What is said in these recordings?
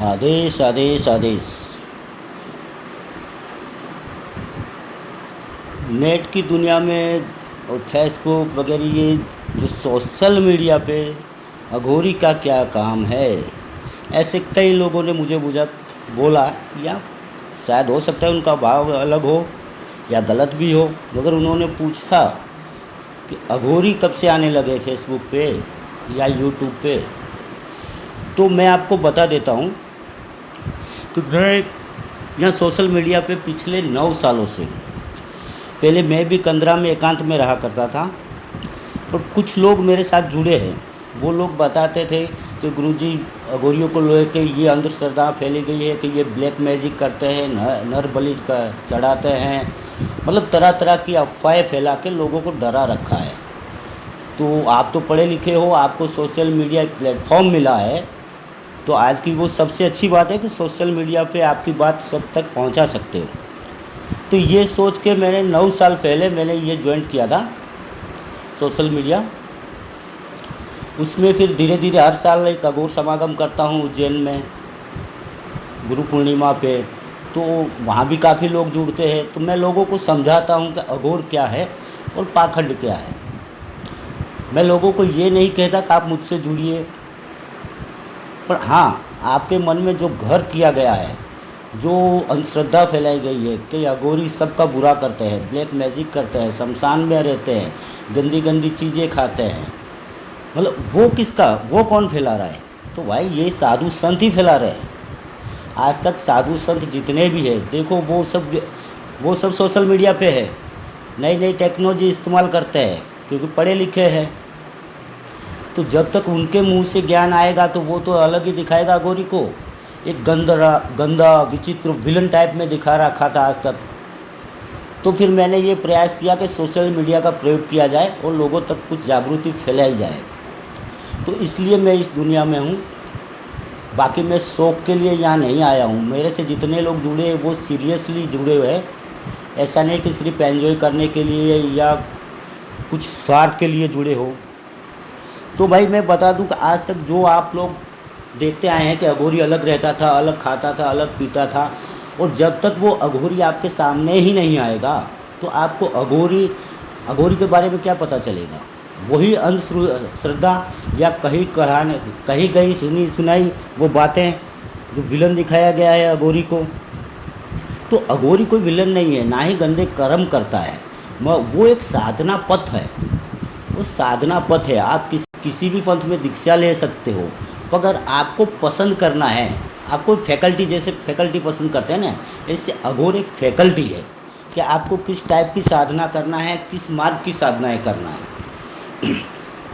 आदेश आदेश आदेश। Net की दुनिया में और फेसबुक वगैरह ये जो सोशल मीडिया पे अघोरी का क्या काम है, ऐसे कई लोगों ने मुझे बोला, या शायद हो सकता है उनका भाव अलग हो या गलत भी हो, मगर उन्होंने पूछा कि अघोरी कब से आने लगे फेसबुक पे या यूट्यूब पे। तो मैं आपको बता देता हूँ कि मैं यहाँ सोशल मीडिया पे पिछले 9 सालों से, पहले मैं भी कंदरा में एकांत में रहा करता था, पर कुछ लोग मेरे साथ जुड़े हैं। वो लोग बताते थे कि गुरुजी अघोरियों को लेके ये अंधश्रद्धा फैली गई है कि ये ब्लैक मैजिक करते हैं, नर बलि का चढ़ाते हैं, मतलब तरह तरह की अफवाहें फैला के लोगों को डरा रखा है। तो आप तो पढ़े लिखे हो, आपको सोशल मीडिया एक प्लेटफॉर्म मिला है, तो आज की वो सबसे अच्छी बात है कि सोशल मीडिया पे आपकी बात सब तक पहुंचा सकते हो। तो ये सोच के मैंने 9 साल पहले मैंने ये ज्वाइन किया था सोशल मीडिया। उसमें फिर धीरे धीरे हर साल एक अघोर समागम करता हूँ उज्जैन में गुरु पूर्णिमा पे, तो वहाँ भी काफ़ी लोग जुड़ते हैं। तो मैं लोगों को समझाता हूँ कि अघोर क्या है और पाखंड क्या है। मैं लोगों को ये नहीं कहता कि आप मुझसे जुड़िए, पर हाँ, आपके मन में जो घर किया गया है, जो अंधश्रद्धा फैलाई गई है कि अघोरी सबका बुरा करते हैं, ब्लैक मैजिक करते हैं, शमशान में रहते हैं, गंदी गंदी चीज़ें खाते हैं, मतलब वो कौन फैला रहा है? तो भाई ये साधु संत ही फैला रहे हैं। आज तक साधु संत जितने भी हैं, देखो वो सब सोशल मीडिया पे है, नई नई टेक्नोलॉजी इस्तेमाल करते हैं क्योंकि पढ़े लिखे हैं। तो जब तक उनके मुंह से ज्ञान आएगा तो वो तो अलग ही दिखाएगा अघोरी को, एक गंदा विचित्र विलन टाइप में दिखा रखा था आज तक। तो फिर मैंने ये प्रयास किया कि सोशल मीडिया का प्रयोग किया जाए और लोगों तक कुछ जागृति फैलाई जाए। तो इसलिए मैं इस दुनिया में हूँ। बाकी मैं शौक़ के लिए यहाँ नहीं आया हूँ। मेरे से जितने लोग जुड़े हैं वो सीरियसली जुड़े हुए हैं, ऐसा नहीं कि सिर्फ एंजॉय करने के लिए या कुछ स्वार्थ के लिए जुड़े हो। तो भाई मैं बता दूं कि आज तक जो आप लोग देखते आए हैं कि अघोरी अलग रहता था, अलग खाता था, अलग पीता था, और जब तक वो अघोरी आपके सामने ही नहीं आएगा तो आपको अघोरी के बारे में क्या पता चलेगा। वही अंधश्रद्धा या कहीं गई सुनी सुनाई वो बातें जो विलन दिखाया गया है अघोरी को। तो अघोरी कोई विलन नहीं है, ना ही गंदे कर्म करता है, वो एक साधना पथ है। वो साधना पथ है। आप किसी भी पंथ में दीक्षा ले सकते हो, अगर आपको पसंद करना है, आपको फैकल्टी जैसे फैकल्टी पसंद करते हैं ना, ऐसे अघोर एक फैकल्टी है कि आपको किस टाइप की साधना करना है, किस मार्ग की साधनाएं करना है।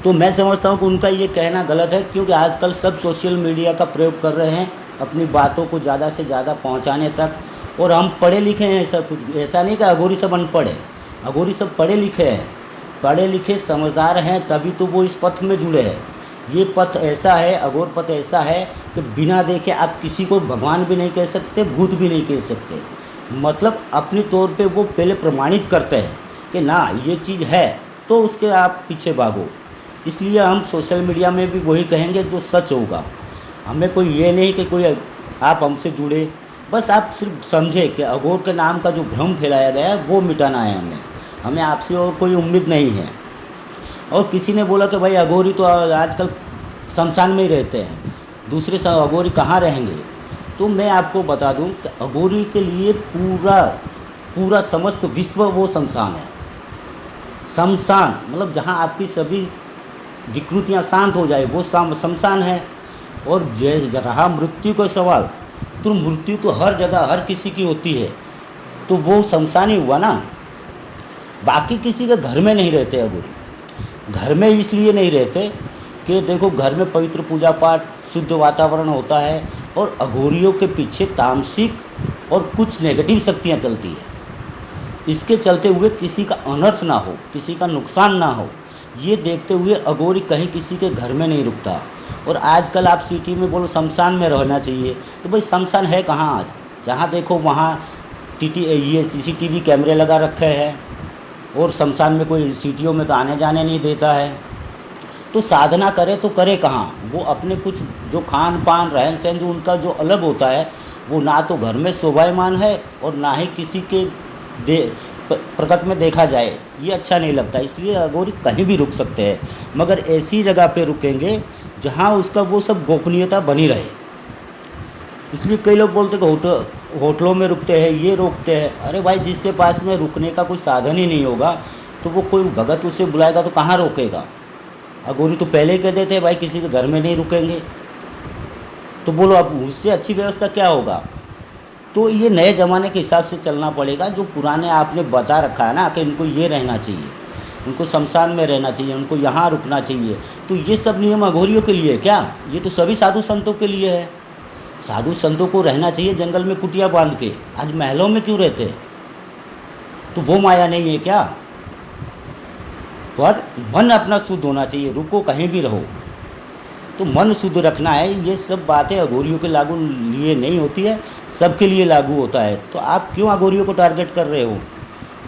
तो मैं समझता हूँ कि उनका ये कहना गलत है, क्योंकि आजकल सब सोशल मीडिया का प्रयोग कर रहे हैं अपनी बातों को ज़्यादा से ज़्यादा पहुँचाने तक। और हम पढ़े लिखे हैं, सब कुछ ऐसा नहीं कि अघोरी सब अनपढ़ है, अघोरी सब पढ़े लिखे हैं, पढ़े लिखे समझदार हैं, तभी तो वो इस पथ में जुड़े हैं। ये पथ ऐसा है, अघोर पथ ऐसा है कि बिना देखे आप किसी को भगवान भी नहीं कह सकते, भूत भी नहीं कह सकते। मतलब अपने तौर पे वो पहले प्रमाणित करते हैं कि ना ये चीज़ है, तो उसके आप पीछे भागो। इसलिए हम सोशल मीडिया में भी वही कहेंगे जो सच होगा। हमें कोई ये नहीं कि कोई आप हमसे जुड़े, बस आप सिर्फ समझे कि अघोर के नाम का जो भ्रम फैलाया गया है वो मिटाना है हमें आपसे और कोई उम्मीद नहीं है। और किसी ने बोला कि भाई अघोरी तो आजकल शमशान में ही रहते हैं, दूसरे अघोरी कहाँ रहेंगे। तो मैं आपको बता दूं कि अघोरी के लिए पूरा समस्त विश्व वो शमशान है। शमशान मतलब जहाँ आपकी सभी विकृतियाँ शांत हो जाए वो शमशान है। और रहा मृत्यु का सवाल, तो मृत्यु तो हर जगह हर किसी की होती है, तो वो शमशान ही हुआ ना। बाकी किसी के घर में नहीं रहते अघोरी। घर में इसलिए नहीं रहते कि देखो घर में पवित्र पूजा पाठ, शुद्ध वातावरण होता है, और अघोरियों के पीछे तामसिक और कुछ नेगेटिव शक्तियाँ चलती है। इसके चलते हुए किसी का अनर्थ ना हो, किसी का नुकसान ना हो, ये देखते हुए अघोरी कहीं किसी के घर में नहीं रुकता। और आजकल आप सिटी में बोलो शमशान में रहना चाहिए, तो भाई शमशान है कहाँ? आज जहाँ देखो वहाँ ये CCTV कैमरे लगा रखे हैं, और शमशान में कोई सिटियों में तो आने जाने नहीं देता है। तो साधना करे तो करे कहाँ? वो अपने कुछ जो खान पान रहन सहन जो उनका जो अलग होता है, वो ना तो घर में शोभायमान है और ना ही किसी के प्रकट में देखा जाए, ये अच्छा नहीं लगता। इसलिए अघोरी कहीं भी रुक सकते हैं, मगर ऐसी जगह पे रुकेंगे जहाँ उसका वो सब गोपनीयता बनी रहे। इसलिए कई लोग बोलते हैं कि होटलों में रुकते हैं, ये रोकते हैं। अरे भाई, जिसके पास में रुकने का कोई साधन ही नहीं होगा तो वो कोई भगत उसे बुलाएगा तो कहाँ रोकेगा? अघोरी तो पहले ही कह देते हैं भाई किसी के घर में नहीं रुकेंगे, तो बोलो अब उससे अच्छी व्यवस्था क्या होगा? तो ये नए ज़माने के हिसाब से चलना पड़ेगा। जो पुराने आपने बता रखा है ना कि इनको ये रहना चाहिए, उनको शमशान में रहना चाहिए, उनको यहाँ रुकना चाहिए, तो ये सब नियम अघोरियों के लिए क्या? ये तो सभी साधु संतों के लिए है। साधु संतों को रहना चाहिए जंगल में कुटिया बांध के, आज महलों में क्यों रहते हैं? तो वो माया नहीं है क्या? पर मन अपना शुद्ध होना चाहिए, रुको कहीं भी रहो तो मन शुद्ध रखना है। ये सब बातें अघोरियों के लागू लिए नहीं होती है, सबके लिए लागू होता है। तो आप क्यों अघोरियों को टारगेट कर रहे हो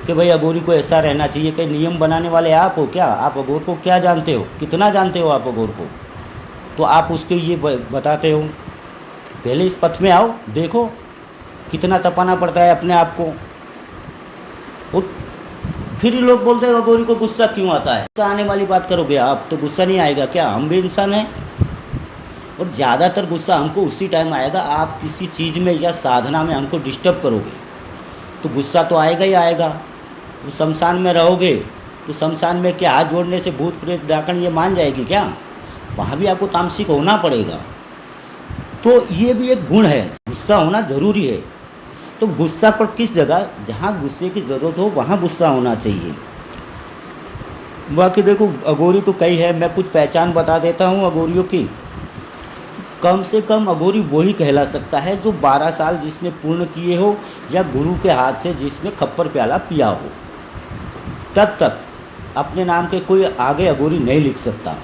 कि भाई अघोरी को ऐसा रहना चाहिए? कई नियम बनाने वाले आप हो क्या? आप अघोर को क्या जानते हो? कितना जानते हो आप अघोर को? तो आप उसके ये बताते हो। पहले इस पथ में आओ, देखो कितना तपाना पड़ता है अपने आप को। और फिर लोग बोलते हैं अघोरी को गुस्सा क्यों आता है? गुस्सा आने वाली बात करोगे आप तो गुस्सा नहीं आएगा क्या? हम भी इंसान हैं। और ज़्यादातर गुस्सा हमको उसी टाइम आएगा आप किसी चीज़ में या साधना में हमको डिस्टर्ब करोगे, तो गुस्सा तो आएगा ही आएगा। वो शमशान में रहोगे तो शमशान में क्या हाथ जोड़ने से भूत प्रेत डाकण ये मान जाएगी क्या? वहाँ भी आपको तामसिक होना पड़ेगा। तो ये भी एक गुण है, गुस्सा होना ज़रूरी है। तो गुस्सा पर किस जगह, जहाँ गुस्से की ज़रूरत हो वहाँ गुस्सा होना चाहिए। बाकी देखो अघोरी तो कई है, मैं कुछ पहचान बता देता हूँ अघोरियों की। कम से कम अघोरी वही कहला सकता है जो 12 साल जिसने पूर्ण किए हो या गुरु के हाथ से जिसने खप्पर प्याला पिया हो, तब तक अपने नाम के कोई आगे अघोरी नहीं लिख सकता।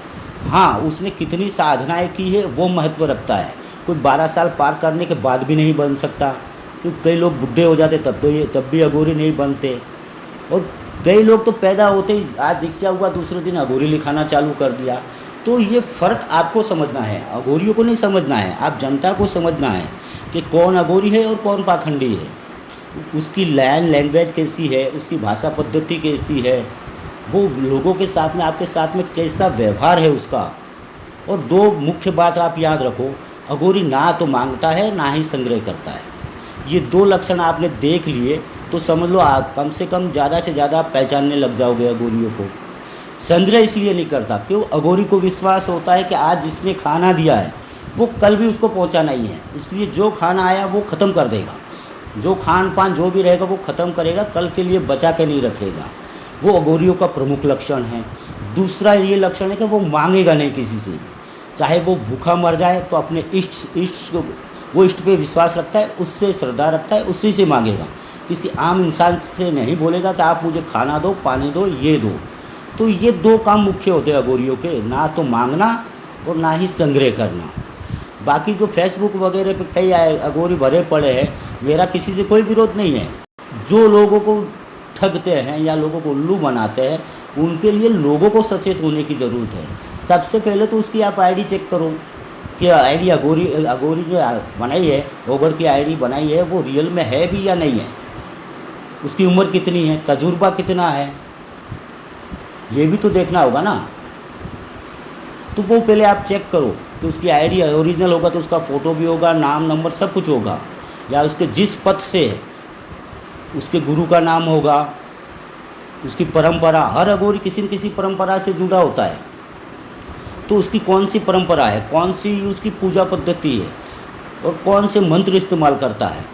हाँ, उसने कितनी साधनाएं की है वो महत्व रखता है। कोई 12 साल पार करने के बाद भी नहीं बन सकता, क्योंकि कई लोग बुढ़े हो जाते तब भी अघोरी नहीं बनते। और कई लोग तो पैदा होते ही आज दीक्षा हुआ दूसरे दिन अघोरी लिखाना चालू कर दिया। तो ये फ़र्क आपको समझना है, अघोरियों को नहीं समझना है। आप जनता को समझना है कि कौन अघोरी है और कौन पाखंडी है, उसकी लैंग्वेज कैसी है, उसकी भाषा पद्धति कैसी है, वो लोगों के साथ में आपके साथ में कैसा व्यवहार है उसका। और दो मुख्य बात आप याद रखो, अघोरी ना तो मांगता है ना ही संग्रह करता है। ये दो लक्षण आपने देख लिए तो समझ लो आप कम से कम ज़्यादा से ज़्यादा पहचानने लग जाओगे अघोरियों को। संग्रह इसलिए नहीं करता क्यों? अघोरी को विश्वास होता है कि आज जिसने खाना दिया है वो कल भी उसको पहुंचाना ही है, इसलिए जो खाना आया वो ख़त्म कर देगा, जो खान पान जो भी रहेगा वो ख़त्म करेगा, कल के लिए बचा के नहीं रखेगा। वो अघोरियों का प्रमुख लक्षण है। दूसरा ये लक्षण है कि वो मांगेगा नहीं किसी से, चाहे वो भूखा मर जाए तो अपने इष्ट वो इष्ट पे विश्वास रखता है, उससे श्रद्धा रखता है, उसी से मांगेगा। किसी आम इंसान से नहीं बोलेगा कि आप मुझे खाना दो, पानी दो, ये दो। तो ये दो काम मुख्य होते हैं अघोरियों के, ना तो मांगना और ना ही संग्रह करना। बाकी जो फेसबुक वगैरह पे कई अघोरी भरे पड़े हैं, मेरा किसी से कोई विरोध नहीं है। जो लोगों को ठगते हैं या लोगों को उल्लू बनाते हैं, उनके लिए लोगों को सचेत होने की ज़रूरत है। सबसे पहले तो उसकी आप आईडी चेक करो कि आईडी अघोरी जो बनाई है, ओगर की आईडी बनाई है, वो रियल में है भी या नहीं है, उसकी उम्र कितनी है, तजुर्बा कितना है, ये भी तो देखना होगा ना। तो वो पहले आप चेक करो कि उसकी आईडी ओरिजिनल होगा तो उसका फ़ोटो भी होगा, नाम नंबर सब कुछ होगा, या उसके जिस पथ से उसके गुरु का नाम होगा, उसकी परंपरा। हर अघोरी किसी न किसी परंपरा से जुड़ा होता है, तो उसकी कौन सी परंपरा है, कौन सी उसकी पूजा पद्धति है और कौन से मंत्र इस्तेमाल करता है,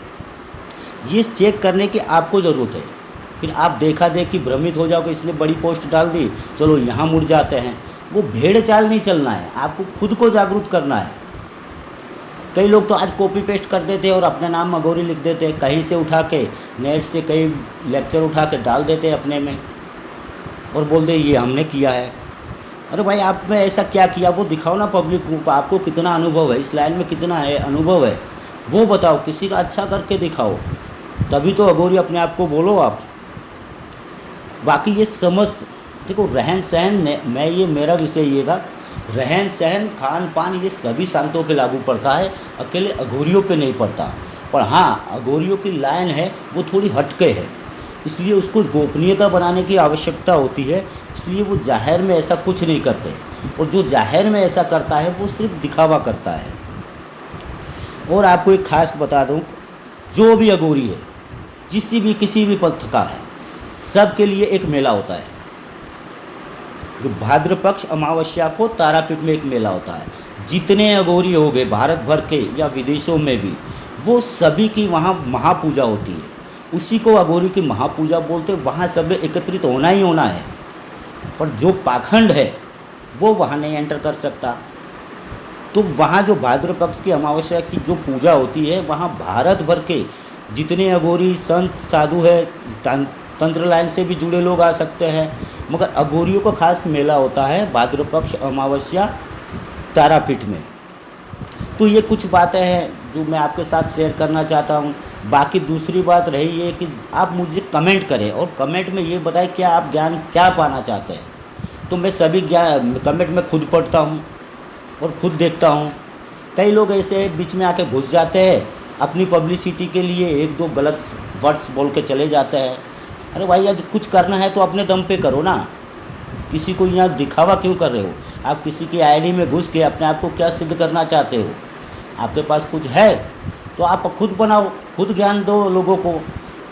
ये चेक करने की आपको ज़रूरत है। फिर आप देखा देखी भ्रमित हो जाओ कि इसने बड़ी पोस्ट डाल दी, चलो यहाँ मुड़ जाते हैं। वो भेड़ चाल नहीं चलना है, आपको खुद को जागरूक करना है। कई लोग तो आज कॉपी पेस्ट कर देते हैं और अपने नाम अघोरी लिख देते हैं, कहीं से उठा के नेट से कई लेक्चर उठा के डाल देते हैं अपने में और बोल दे ये हमने किया है। अरे भाई, आपने ऐसा क्या किया वो दिखाओ ना पब्लिक को, आपको कितना अनुभव है, इस लाइन में कितना है अनुभव है वो बताओ, किसी का अच्छा करके दिखाओ, तभी तो अघोरी अपने आप को बोलो आप। बाकी ये समझ देखो, रहन सहन मैं ये मेरा विषय ये था रहन सहन खान पान ये सभी शांतों पे लागू पड़ता है, अकेले अघोरियों पे नहीं पड़ता। पर हाँ, अघोरियों की लाइन है वो थोड़ी हटके है, इसलिए उसको गोपनीयता बनाने की आवश्यकता होती है, इसलिए वो जाहिर में ऐसा कुछ नहीं करते। और जो जाहिर में ऐसा करता है वो सिर्फ दिखावा करता है। और आपको एक खास बता दूं, जो भी अघोरी है, किसी भी पंथ का है, सबके लिए एक मेला होता है। जो भाद्र पक्ष अमावस्या को तारापीठ में एक मेला होता है। जितने अघोरी हो गए भारत भर के या विदेशों में भी, वो सभी की वहाँ महापूजा होती है। उसी को अघोरी की महापूजा बोलते। वहाँ सब एकत्रित होना ही होना है। पर जो पाखंड है वो वहाँ नहीं एंटर कर सकता। तो वहाँ जो भाद्र पक्ष की अमावस्या की जो पूजा होती है, वहाँ भारत भर के जितने अघोरी संत साधु है, तंत्र लाइन से भी जुड़े लोग आ सकते हैं। मगर अघोरियों का खास मेला होता है भाद्र पक्ष अमावस्या तारापीठ में। तो ये कुछ बातें हैं जो मैं आपके साथ शेयर करना चाहता हूँ। बाकी दूसरी बात रही है कि आप मुझे कमेंट करें और कमेंट में ये बताएं क्या आप ज्ञान क्या पाना चाहते हैं। तो मैं सभी ज्ञान कमेंट में खुद पढ़ता हूँ और खुद देखता हूँ। कई लोग ऐसे बीच में आके घुस जाते हैं, अपनी पब्लिसिटी के लिए एक दो गलत वर्ड्स बोल के चले जाते हैं। अरे भाई, आज कुछ करना है तो अपने दम पे करो ना, किसी को यहाँ दिखावा क्यों कर रहे हो। आप किसी की आईडी में घुस के अपने आप को क्या सिद्ध करना चाहते हो। आपके पास कुछ है तो आप खुद बनाओ, खुद ज्ञान दो लोगों को।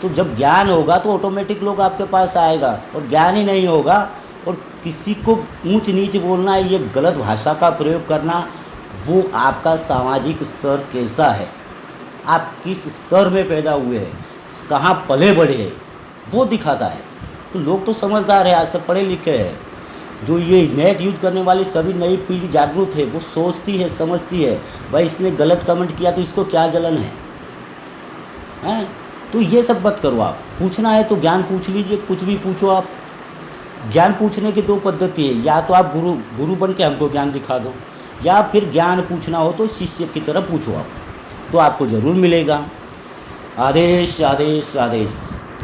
तो जब ज्ञान होगा तो ऑटोमेटिक लोग आपके पास आएगा। और ज्ञान ही नहीं होगा और किसी को ऊंच नीच बोलना, ये गलत भाषा का प्रयोग करना, वो आपका सामाजिक स्तर कैसा है, आप किस स्तर में पैदा हुए हैं, कहाँ पले बढ़े हैं, वो दिखाता है। तो लोग तो समझदार है, आज से पढ़े लिखे हैं। जो ये नेट यूज करने वाली सभी नई पीढ़ी जागरूक है, वो सोचती है, समझती है। भाई इसने गलत कमेंट किया तो इसको क्या जलन है, हैं? तो ये सब मत करो। आप पूछना है तो ज्ञान पूछ लीजिए, कुछ भी पूछो आप। ज्ञान पूछने की दो पद्धति है, या तो आप गुरु बन के हमको ज्ञान दिखा दो, या फिर ज्ञान पूछना हो तो शिष्य की तरह पूछो आप, तो आपको ज़रूर मिलेगा। आदेश आदेश आदेश।